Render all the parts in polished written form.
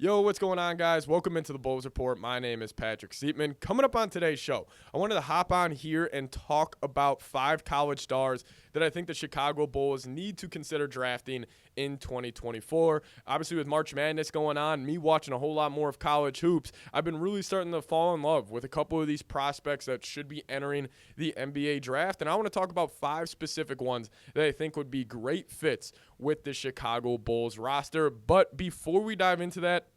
Yo, what's going on, guys? Welcome into the Bulls Report. My name is Patrick Siepman. Coming up on today's show, I wanted to hop on here and talk about 5 college stars that I think the Chicago Bulls need to consider drafting in 2024. Obviously, with March Madness going on, me watching a whole lot more of college hoops, I've been really starting to fall in love with a couple of these prospects that should be entering the NBA draft. And I want to talk about 5 specific ones that I think would be great fits with the Chicago Bulls roster. But before we dive into that,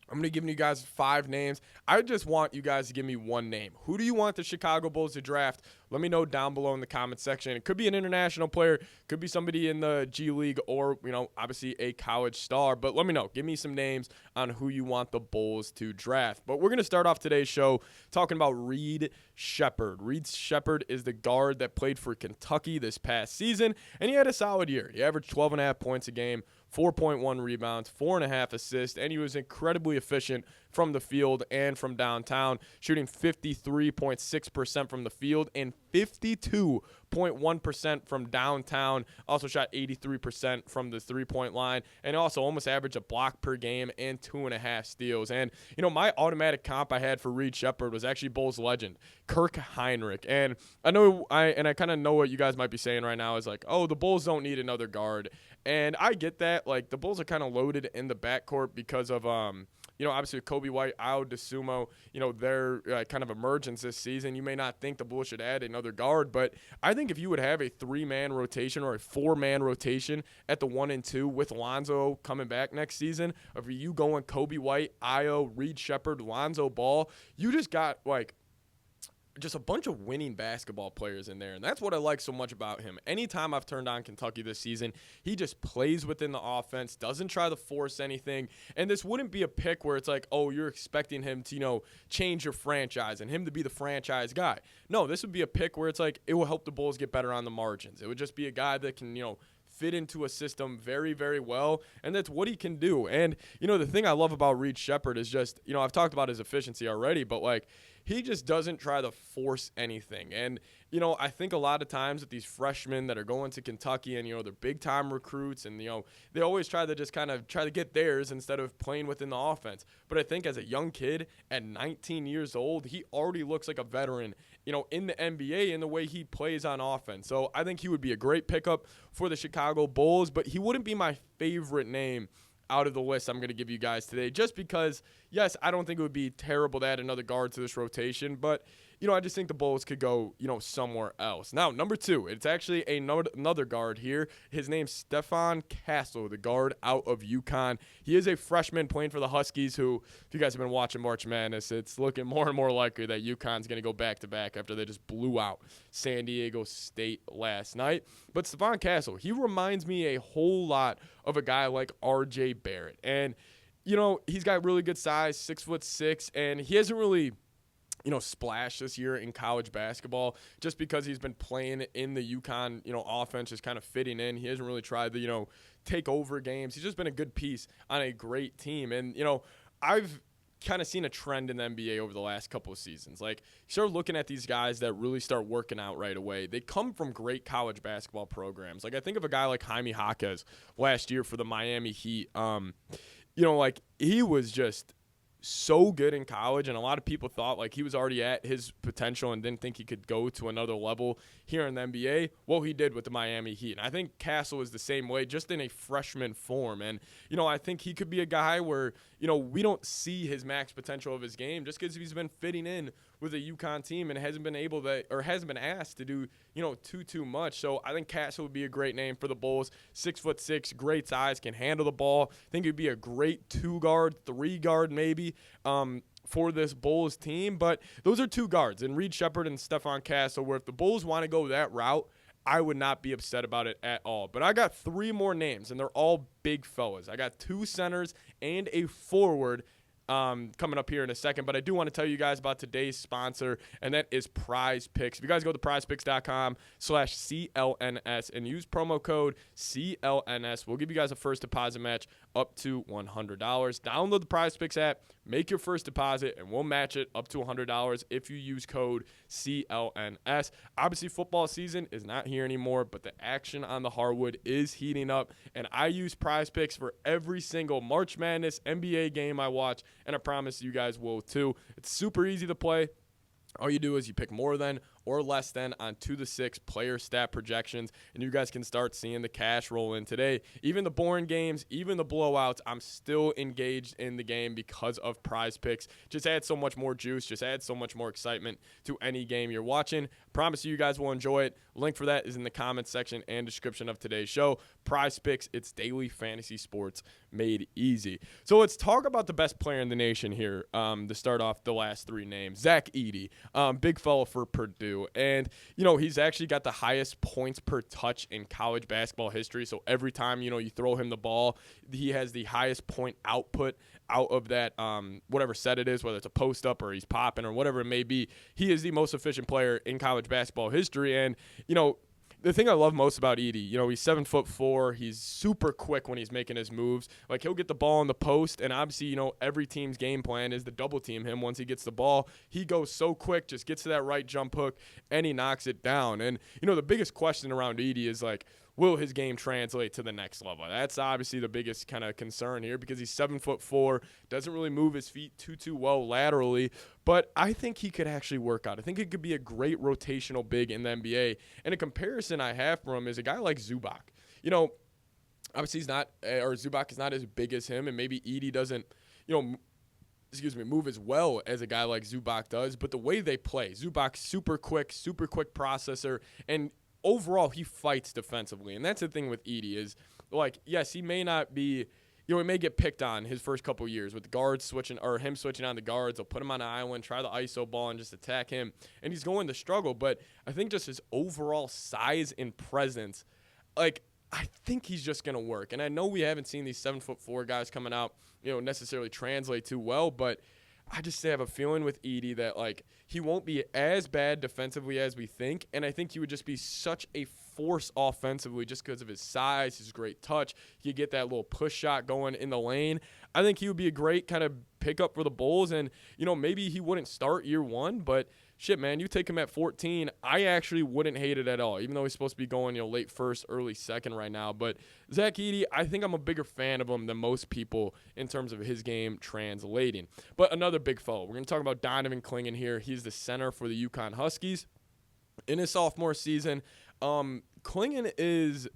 I'm going to give you guys 5 names. I just want you guys to give me one name. Who do you want the Chicago Bulls to draft? Let me know down below in the comment section. It could be an international player, could be somebody in the G League, or, obviously a college star. But let me know. Give me some names on who you want the Bulls to draft. But we're going to start off today's show talking about Reed Shepard. Reed Shepard is the guard that played for Kentucky this past season, and he had a solid year. He averaged 12.5 points a game, 4.1 rebounds, 4.5 assists, and he was incredibly efficient from the field and from downtown, shooting 53.6% from the field and 52.1% from downtown. Also shot 83% from the three-point line, and also almost averaged a block per game and 2.5 steals. And, my automatic comp I had for Reed Shepard was actually Bulls legend, Kirk Heinrich. And I kind of know what you guys might be saying right now is like, oh, the Bulls don't need another guard. And I get that. Like, the Bulls are kind of loaded in the backcourt because of, obviously Coby White, Ayo Dosunmu, their kind of emergence this season. You may not think the Bulls should add another guard, but I think if you would have a 3-man rotation or a 4-man rotation at the 1 and 2 with Lonzo coming back next season, of you going Coby White, Ayo, Reed Shepard, Lonzo Ball, you just got just a bunch of winning basketball players in there, and that's what I like so much about him. Anytime I've turned on Kentucky this season, he just plays within the offense, doesn't try to force anything, and this wouldn't be a pick where it's like, oh, you're expecting him to, change your franchise and him to be the franchise guy. No, this would be a pick where it's like it will help the Bulls get better on the margins. It would just be a guy that can, fit into a system very, very well, and that's what he can do. And, the thing I love about Reed Shepard is just, I've talked about his efficiency already, but, he just doesn't try to force anything. And, I think a lot of times with these freshmen that are going to Kentucky and, they're big-time recruits and, they always try to just kind of try to get theirs instead of playing within the offense. But I think as a young kid at 19 years old, he already looks like a veteran, in the NBA in the way he plays on offense. So I think he would be a great pickup for the Chicago Bulls, but he wouldn't be my favorite name out of the list I'm going to give you guys today, just because, yes, I don't think it would be terrible to add another guard to this rotation, but, I just think the Bulls could go, somewhere else. Now, number 2, it's actually another guard here. His name's Stefon Castle, the guard out of UConn. He is a freshman playing for the Huskies who, if you guys have been watching March Madness, it's looking more and more likely that UConn's going to go back-to-back after they just blew out San Diego State last night. But Stefon Castle, he reminds me a whole lot of a guy like R.J. Barrett. And, he's got really good size, 6'6", and he hasn't really splash this year in college basketball just because he's been playing in the UConn, offense, just kind of fitting in. He hasn't really tried to, take over games. He's just been a good piece on a great team. And, I've kind of seen a trend in the NBA over the last couple of seasons. Like, you start looking at these guys that really start working out right away. They come from great college basketball programs. Like, I think of a guy like Jaime Jaquez last year for the Miami Heat. He was just so good in college, and a lot of people thought he was already at his potential and didn't think he could go to another level here in the NBA. Well, he did with the Miami Heat, and I think Castle is the same way, just in a freshman form. And I think he could be a guy where we don't see his max potential of his game just because he's been fitting in with a UConn team and hasn't been asked to do too much. So I think Castle would be a great name for the Bulls. 6'6", great size, can handle the ball. I think he'd be a great 2-guard, 3-guard maybe for this Bulls team. But those are 2 guards, and Reed Shepard and Stefon Castle, where if the Bulls want to go that route, I would not be upset about it at all. But I got 3 more names, and they're all big fellas. I got 2 centers and a forward coming up here in a second. But I do want to tell you guys about today's sponsor, and that is Prize Picks. If you guys go to prizepicks.com/CLNS and use promo code CLNS, we'll give you guys a first deposit match up to $100. Download the PrizePicks app, make your first deposit, and we'll match it up to $100 if you use code CLNS. Obviously, football season is not here anymore, but the action on the hardwood is heating up, and I use PrizePicks for every single March Madness NBA game I watch, and I promise you guys will too. It's super easy to play. All you do is you pick more than or less than on 2 to 6 player stat projections, and you guys can start seeing the cash roll in today. Even the boring games, even the blowouts, I'm still engaged in the game because of PrizePicks. Just add so much more juice, just add so much more excitement to any game you're watching. Promise you guys will enjoy it. Link for that is in the comments section and description of today's show. PrizePicks, it's daily fantasy sports made easy. So let's talk about the best player in the nation here to start off the last 3 names. Zach Edey, big fella for Purdue. And, he's actually got the highest points per touch in college basketball history. So every time, you throw him the ball, he has the highest point output out of that, whatever set it is, whether it's a post up or he's popping or whatever it may be. He is the most efficient player in college basketball history. And, the thing I love most about Edey, he's 7'4". He's super quick when he's making his moves. Like, he'll get the ball in the post, and obviously, every team's game plan is to double team him once he gets the ball. He goes so quick, just gets to that right jump hook, and he knocks it down. And, the biggest question around Edey is, like, will his game translate to the next level? That's obviously the biggest kind of concern here because he's 7'4", doesn't really move his feet too well laterally, but I think he could actually work out. I think he could be a great rotational big in the NBA. And a comparison I have for him is a guy like Zubac. Obviously Zubac is not as big as him, and maybe Edey doesn't, move as well as a guy like Zubac does, but the way they play, Zubac super quick processor, and overall, he fights defensively, and that's the thing with Edey is, like, yes, he may not be, he may get picked on his first couple years with the guards switching or him switching on the guards. They'll put him on an island, try the ISO ball, and just attack him, and he's going to struggle. But I think just his overall size and presence, like, I think he's just going to work. And I know we haven't seen these 7'4" guys coming out, necessarily translate too well, but I just have a feeling with Edey that, like, he won't be as bad defensively as we think, and I think he would just be such a force offensively just because of his size, his great touch. He could get that little push shot going in the lane. I think he would be a great kind of pickup for the Bulls, and, maybe he wouldn't start year 1, but shit, man, you take him at 14, I actually wouldn't hate it at all, even though he's supposed to be going, late first, early second right now. But Zach Edey, I think I'm a bigger fan of him than most people in terms of his game translating. But another big fellow, we're going to talk about Donovan Clingan here. He's the center for the UConn Huskies. In his sophomore season, Clingan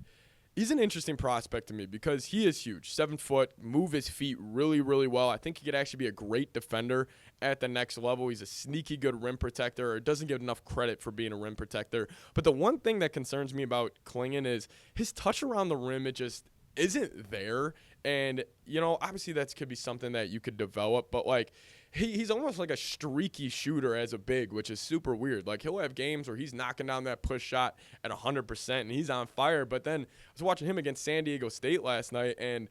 he's an interesting prospect to me because he is huge, 7 foot, move his feet really, really well. I think he could actually be a great defender at the next level. He's a sneaky good rim protector, or doesn't get enough credit for being a rim protector. But the one thing that concerns me about Clingan is his touch around the rim. It just isn't there. And, obviously that could be something that you could develop, but, like, he's almost like a streaky shooter as a big, which is super weird. Like, he'll have games where he's knocking down that push shot at 100% and he's on fire. But then I was watching him against San Diego State last night, and,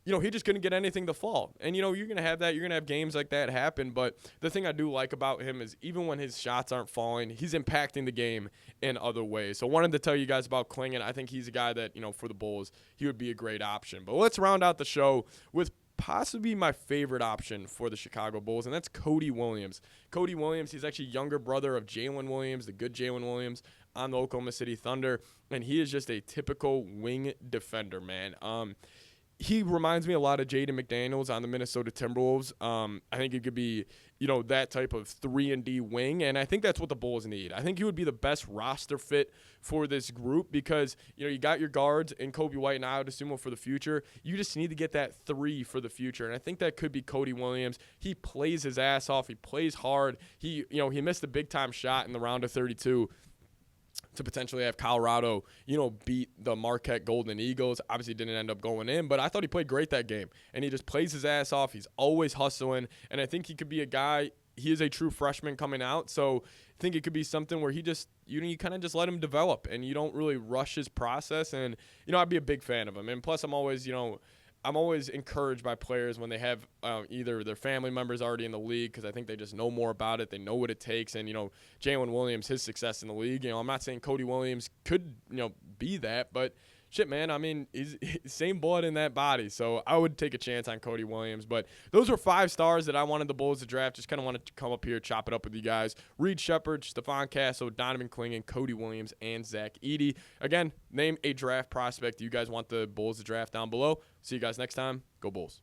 he just couldn't get anything to fall. And, you're going to have that. You're going to have games like that happen. But the thing I do like about him is even when his shots aren't falling, he's impacting the game in other ways. So I wanted to tell you guys about Clingan. I think he's a guy that, for the Bulls, he would be a great option. But let's round out the show with possibly my favorite option for the Chicago Bulls, and that's Cody Williams. Cody Williams, he's actually younger brother of Jalen Williams, the good Jalen Williams on the Oklahoma City Thunder, and he is just a typical wing defender, man. He reminds me a lot of Jaden McDaniels on the Minnesota Timberwolves. I think he could be, that type of 3-and-D wing, and I think that's what the Bulls need. I think he would be the best roster fit for this group because, you got your guards in Coby White and I would assume for the future. You just need to get that 3 for the future, and I think that could be Cody Williams. He plays his ass off. He plays hard. He missed a big-time shot in the round of 32 to potentially have Colorado, beat the Marquette Golden Eagles. Obviously didn't end up going in, but I thought he played great that game. And he just plays his ass off. He's always hustling. And I think he could be a guy, he is a true freshman coming out. So I think it could be something where he just, you kind of just let him develop and you don't really rush his process. And, I'd be a big fan of him. And plus I'm always encouraged by players when they have either their family members already in the league because I think they just know more about it. They know what it takes. And, Jalen Williams, his success in the league, I'm not saying Cody Williams could, be that, but shit, man, I mean, he's same blood in that body. So I would take a chance on Cody Williams. But those were 5 stars that I wanted the Bulls to draft. Just kind of wanted to come up here, chop it up with you guys. Reed Shepard, Stefon Castle, Donovan Clingan, Cody Williams, and Zach Edey. Again, name a draft prospect you guys want the Bulls to draft down below. See you guys next time. Go Bulls.